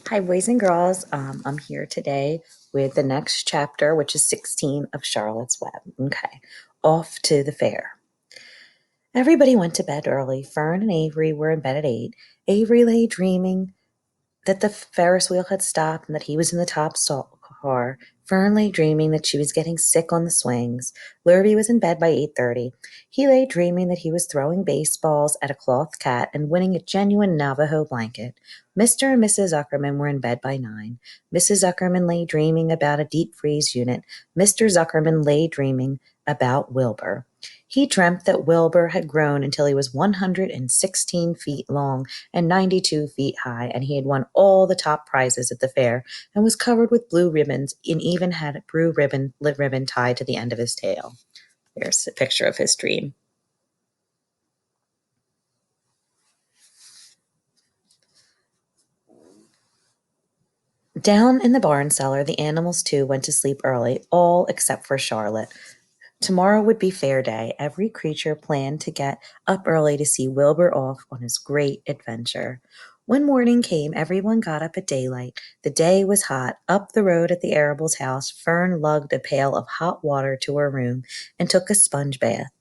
Hi, boys and girls. I'm here today with the next chapter, which is 16 of Charlotte's Web. Okay, off to the fair. Everybody went to bed early. Fern and Avery were in bed at 8. Avery lay dreaming that the Ferris wheel had stopped and that he was in the top car. Fern lay dreaming that she was getting sick on the swings. Lurvy was in bed by 8:30. He lay dreaming that he was throwing baseballs at a cloth cat and winning a genuine Navajo blanket. Mr. and Mrs. Zuckerman were in bed by 9. Mrs. Zuckerman lay dreaming about a deep freeze unit. Mr. Zuckerman lay dreaming about Wilbur. He dreamt that Wilbur had grown until he was 116 feet long and 92 feet high, and he had won all the top prizes at the fair and was covered with blue ribbons and even had a blue ribbon tied to the end of his tail. There's a picture of his dream. Down in the barn cellar, the animals too went to sleep early, all except for Charlotte. Tomorrow would be fair day. Every creature planned to get up early to see Wilbur off on his great adventure. When morning came, everyone got up at daylight. The day was hot. Up the road at the Arable's house, Fern lugged a pail of hot water to her room and took a sponge bath.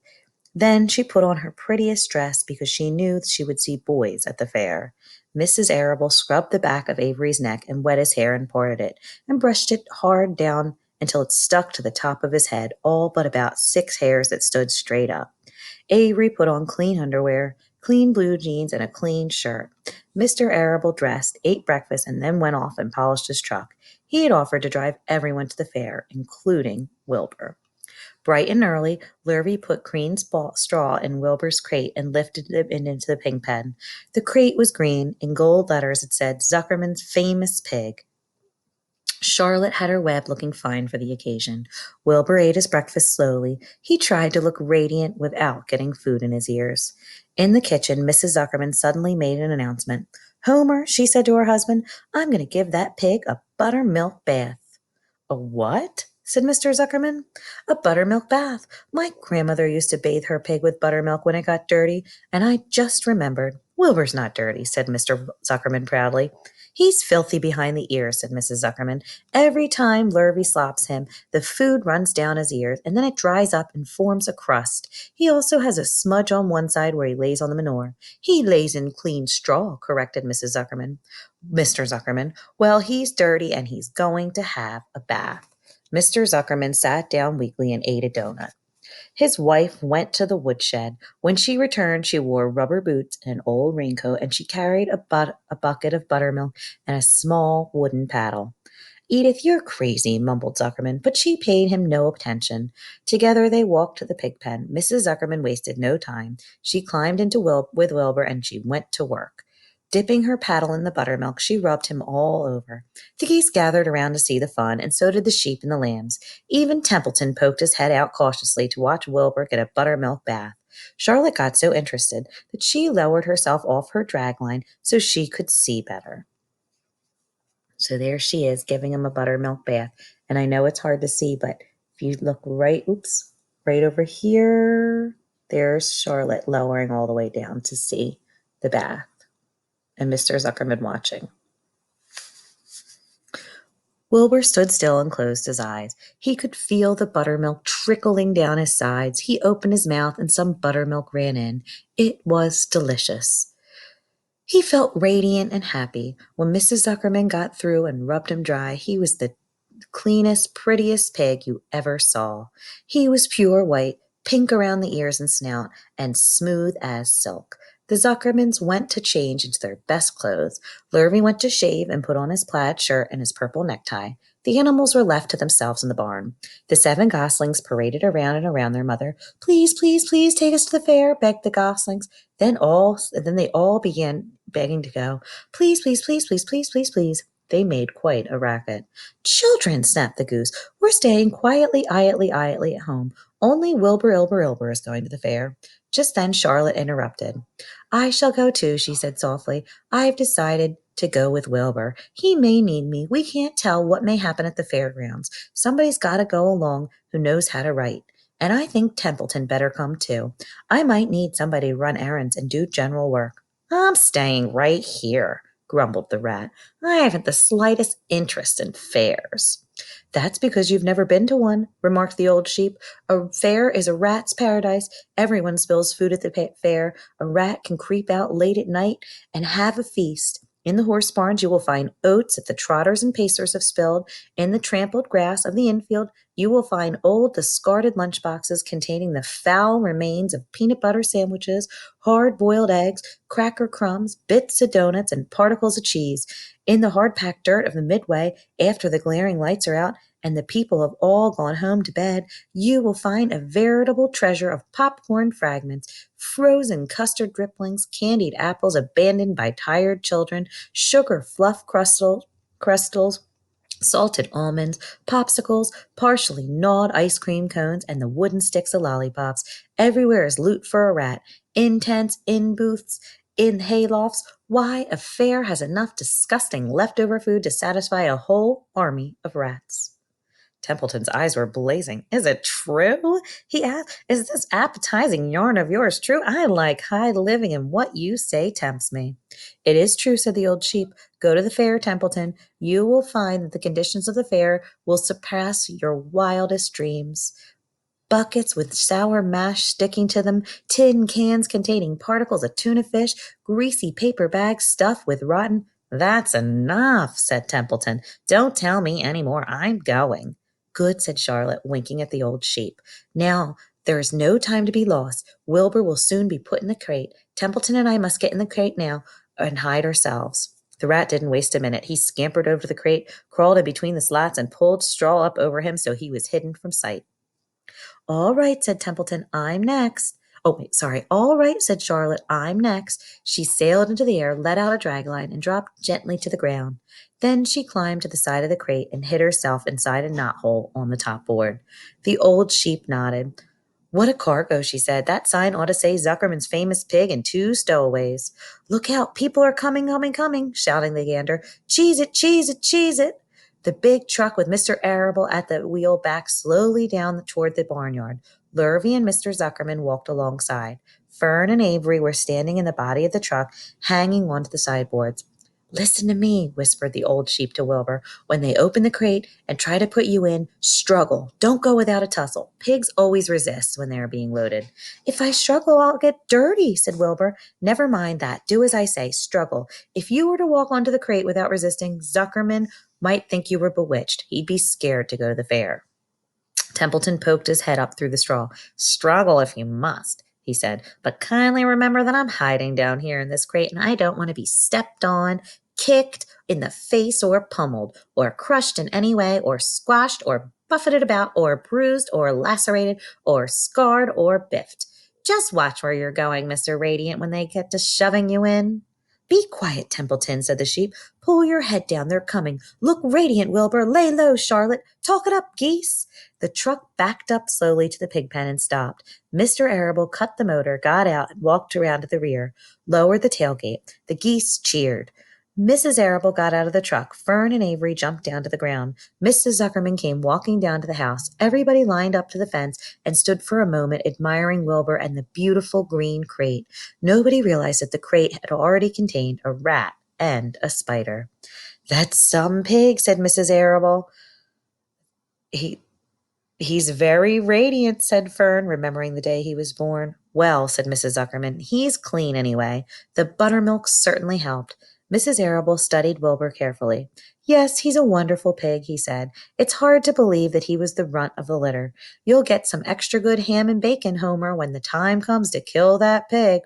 Then she put on her prettiest dress because she knew she would see boys at the fair. Mrs. Arable scrubbed the back of Avery's neck and wet his hair and parted it, and brushed it hard down until it stuck to the top of his head, all but about 6 hairs that stood straight up. Avery put on clean underwear, clean blue jeans, and a clean shirt. Mr. Arable dressed, ate breakfast, and then went off and polished his truck. He had offered to drive everyone to the fair, including Wilbur. Bright and early, Lurvy put Green's straw in Wilbur's crate and lifted it into the pig pen. The crate was green. In gold letters it said, Zuckerman's famous pig. Charlotte had her web looking fine for the occasion. Wilbur ate his breakfast slowly. He tried to look radiant without getting food in his ears. In the kitchen, Mrs. Zuckerman suddenly made an announcement. Homer, she said to her husband, I'm going to give that pig a buttermilk bath. A what? Said Mr. Zuckerman. A buttermilk bath. My grandmother used to bathe her pig with buttermilk when it got dirty, and I just remembered. Wilbur's not dirty, said Mr. Zuckerman proudly. He's filthy behind the ears, said Mrs. Zuckerman. Every time Lurvy slops him, the food runs down his ears, and then it dries up and forms a crust. He also has a smudge on one side where he lays on the manure. He lays in clean straw, corrected Mr. Zuckerman. Well, he's dirty, and he's going to have a bath. Mr. Zuckerman sat down weakly and ate a donut. His wife went to the woodshed. When she returned, she wore rubber boots and an old raincoat, and she carried a bucket of buttermilk and a small wooden paddle. Edith, you're crazy, mumbled Zuckerman, but she paid him no attention. Together they walked to the pig pen. Mrs. Zuckerman wasted no time. She climbed into with Wilbur, and she went to work. Dipping her paddle in the buttermilk, she rubbed him all over. The geese gathered around to see the fun, and so did the sheep and the lambs. Even Templeton poked his head out cautiously to watch Wilbur get a buttermilk bath. Charlotte got so interested that she lowered herself off her dragline so she could see better. So there she is giving him a buttermilk bath. And I know it's hard to see, but if you look right over here, there's Charlotte lowering all the way down to see the bath and Mr. Zuckerman watching. Wilbur stood still and closed his eyes. He could feel the buttermilk trickling down his sides. He opened his mouth and some buttermilk ran in. It was delicious. He felt radiant and happy. When Mrs. Zuckerman got through and rubbed him dry, he was the cleanest, prettiest pig you ever saw. He was pure white, pink around the ears and snout, and smooth as silk. The Zuckermans went to change into their best clothes. Lurvy went to shave and put on his plaid shirt and his purple necktie. The animals were left to themselves in the barn. The 7 goslings paraded around and around their mother. Please, please, please take us to the fair, begged the goslings. Then they all began begging to go. Please, please, please, please, please, please, please. They made quite a racket. Children, snapped the goose, we're staying quietly at home. Only Wilbur is going to the fair. Just then Charlotte interrupted. I shall go too, she said softly. I've decided to go with Wilbur. He may need me. We can't tell what may happen at the fairgrounds. Somebody's got to go along who knows how to write. And I think Templeton better come too. I might need somebody to run errands and do general work. I'm staying right here, grumbled the rat. "I haven't the slightest interest in fairs." "That's because you've never been to one," remarked the old sheep. "A fair is a rat's paradise. Everyone spills food at the fair. A rat can creep out late at night and have a feast. In the horse barns you will find oats that the trotters and pacers have spilled. In the trampled grass of the infield you will find old discarded lunch boxes containing the foul remains of peanut butter sandwiches, hard-boiled eggs, cracker crumbs, bits of donuts, and particles of cheese. In the hard-packed dirt of the midway, after the glaring lights are out and the people have all gone home to bed, you will find a veritable treasure of popcorn fragments, frozen custard drippings, candied apples abandoned by tired children, sugar fluff crustals, salted almonds, popsicles, partially gnawed ice cream cones, and the wooden sticks of lollipops. Everywhere is loot for a rat. In tents, in booths, in haylofts. Why, a fair has enough disgusting leftover food to satisfy a whole army of rats." Templeton's eyes were blazing. "Is it true?" he asked. "Is this appetizing yarn of yours true? I like high living, and what you say tempts me." "It is true," said the old sheep. "Go to the fair, Templeton. You will find that the conditions of the fair will surpass your wildest dreams. Buckets with sour mash sticking to them, tin cans containing particles of tuna fish, greasy paper bags stuffed with rotten—" "That's enough," said Templeton. "Don't tell me any more. I'm going." "Good," said Charlotte, winking at the old sheep. "Now, there is no time to be lost. Wilbur will soon be put in the crate. Templeton and I must get in the crate now and hide ourselves." The rat didn't waste a minute. He scampered over to the crate, crawled in between the slats, and pulled straw up over him so he was hidden from sight. "All right," said Templeton. "I'm next." "Oh, wait, sorry. All right," said Charlotte. "I'm next." She sailed into the air, let out a dragline, and dropped gently to the ground. Then she climbed to the side of the crate and hid herself inside a knothole on the top board. The old sheep nodded. "What a cargo," she said. "That sign ought to say Zuckerman's famous pig and 2 stowaways." "Look out, people are coming, coming, coming," shouting the gander. "Cheese it, cheese it, cheese it." The big truck with Mr. Arable at the wheel backed slowly down toward the barnyard. Lurvy and Mr. Zuckerman walked alongside. Fern and Avery were standing in the body of the truck, hanging onto the sideboards. "Listen to me," whispered the old sheep to Wilbur. "When they open the crate and try to put you in, struggle. Don't go without a tussle. Pigs always resist when they are being loaded." "If I struggle, I'll get dirty," said Wilbur. "Never mind that. Do as I say. Struggle. If you were to walk onto the crate without resisting, Zuckerman might think you were bewitched. He'd be scared to go to the fair." Templeton poked his head up through the straw. "Struggle if you must," he said, "but kindly remember that I'm hiding down here in this crate, and I don't want to be stepped on, kicked in the face, or pummeled, or crushed in any way, or squashed, or buffeted about, or bruised, or lacerated, or scarred, or biffed. Just watch where you're going, Mr. Radiant, when they get to shoving you in." "Be quiet, Templeton," said the sheep. "Pull your head down. They're coming. Look radiant, Wilbur. Lay low, Charlotte. Talk it up, geese." The truck backed up slowly to the pig pen and stopped. Mr. Arable cut the motor, got out, and walked around to the rear, lowered the tailgate. The geese cheered. Mrs. Arable got out of the truck. Fern and Avery jumped down to the ground. Mrs. Zuckerman came walking down to the house. Everybody lined up to the fence and stood for a moment admiring Wilbur and the beautiful green crate. Nobody realized that the crate had already contained a rat and a spider. "That's some pig," said Mrs. Arable. He's very radiant," said Fern, remembering the day he was born. "Well," said Mrs. Zuckerman, "he's clean anyway. The buttermilk certainly helped." Mrs. Arable studied Wilbur carefully. "Yes, he's a wonderful pig," he said. "It's hard to believe that he was the runt of the litter. You'll get some extra good ham and bacon, Homer, when the time comes to kill that pig."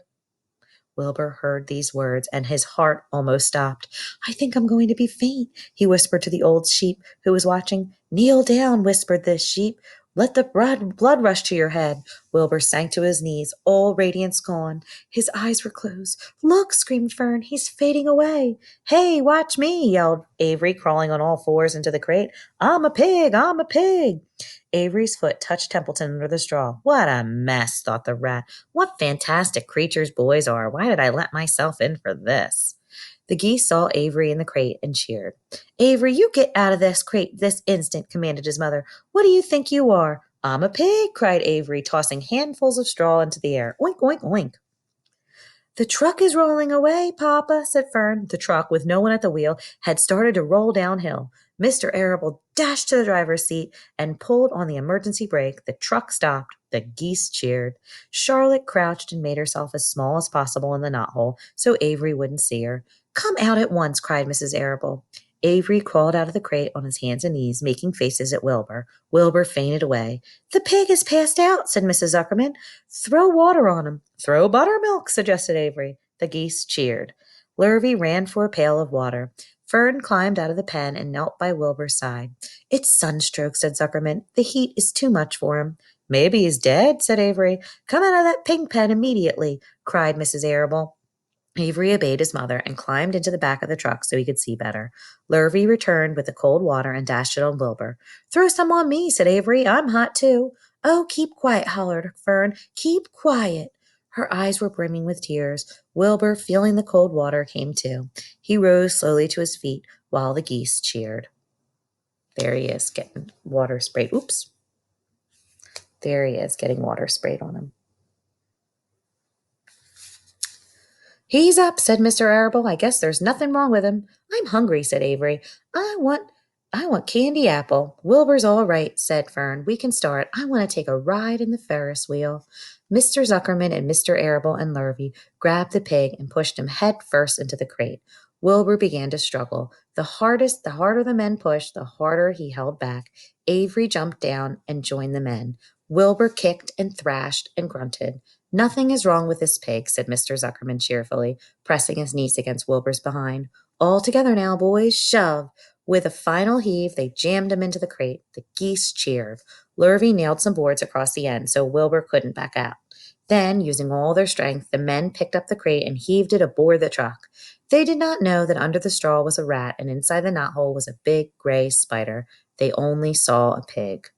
Wilbur heard these words, and his heart almost stopped. "I think I'm going to be faint," he whispered to the old sheep who was watching. "Kneel down," whispered the sheep. "Let the blood rush to your head." Wilbur sank to his knees, all radiance gone. His eyes were closed. "Look," screamed Fern, "he's fading away." "Hey, watch me," yelled Avery, crawling on all fours into the crate. "I'm a pig! I'm a pig!" Avery's foot touched Templeton under the straw. "What a mess," thought the rat. "What fantastic creatures boys are. Why did I let myself in for this?" The geese saw Avery in the crate and cheered. "Avery, you get out of this crate this instant," commanded his mother. "What do you think you are?" "I'm a pig," cried Avery, tossing handfuls of straw into the air. "Oink, oink, oink." The truck is rolling away, Papa, said Fern. The truck, with no one at the wheel, had started to roll downhill. Mr. Arable dashed to the driver's seat and pulled on the emergency brake. The truck stopped. The geese cheered. Charlotte crouched and made herself as small as possible in the knothole so Avery wouldn't see her. Come out at once, cried Mrs. Arable. Avery crawled out of the crate on his hands and knees, making faces at Wilbur. Wilbur fainted away. The pig is passed out, said Mrs. Zuckerman. Throw water on him. Throw buttermilk, suggested Avery. The geese cheered. Lurvy ran for a pail of water. Fern climbed out of the pen and knelt by Wilbur's side. It's sunstroke, said Zuckerman. The heat is too much for him. Maybe he's dead, said Avery. Come out of that pig pen immediately, cried Mrs. Arable. Avery obeyed his mother and climbed into the back of the truck so he could see better. Lurvy returned with the cold water and dashed it on Wilbur. Throw some on me, said Avery. I'm hot too. Oh, keep quiet, hollered Fern. Keep quiet. Her eyes were brimming with tears. Wilbur, feeling the cold water, came to. He rose slowly to his feet while the geese cheered. There he is, getting water sprayed. Oops. There he is, getting water sprayed on him. He's up, said Mr. Arable. I guess there's nothing wrong with him. I'm hungry, said Avery. I want candy apple. Wilbur's all right, said Fern. We can start. I want to take a ride in the Ferris wheel. Mr. Zuckerman and Mr. Arable and Lurvy grabbed the pig and pushed him head first into the crate. Wilbur began to struggle. The harder the men pushed, the harder he held back. Avery jumped down and joined the men. Wilbur kicked and thrashed and grunted. Nothing is wrong with this pig, said Mr. Zuckerman cheerfully, pressing his knees against Wilbur's behind. All together now, boys, shove. With a final heave, they jammed him into the crate. The geese cheered. Lurvy nailed some boards across the end so Wilbur couldn't back out. Then, using all their strength, the men picked up the crate and heaved it aboard the truck. They did not know that under the straw was a rat and inside the knothole was a big gray spider. They only saw a pig.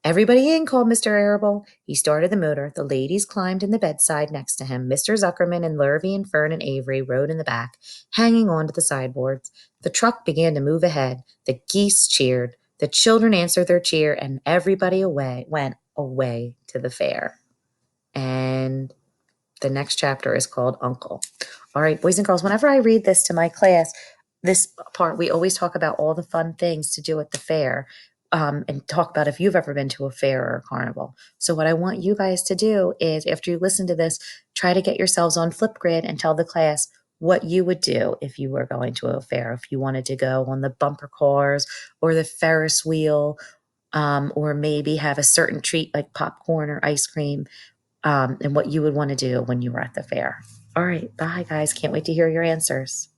Everybody in, called Mr. Arable. He started the motor. The ladies climbed in the bedside next to him. Mr. Zuckerman and Lurvy and Fern and Avery rode in the back, hanging on to the sideboards. The truck began to move ahead. The geese cheered. The children answered their cheer, and everybody went away to the fair. And the next chapter is called Uncle. All right, boys and girls, whenever I read this to my class, this part, we always talk about all the fun things to do at the fair. And talk about if you've ever been to a fair or a carnival. So what I want you guys to do is, after you listen to this, try to get yourselves on Flipgrid and tell the class what you would do if you were going to a fair, if you wanted to go on the bumper cars or the Ferris wheel, or maybe have a certain treat like popcorn or ice cream, and what you would want to do when you were at the fair. All right, bye guys. Can't wait to hear your answers.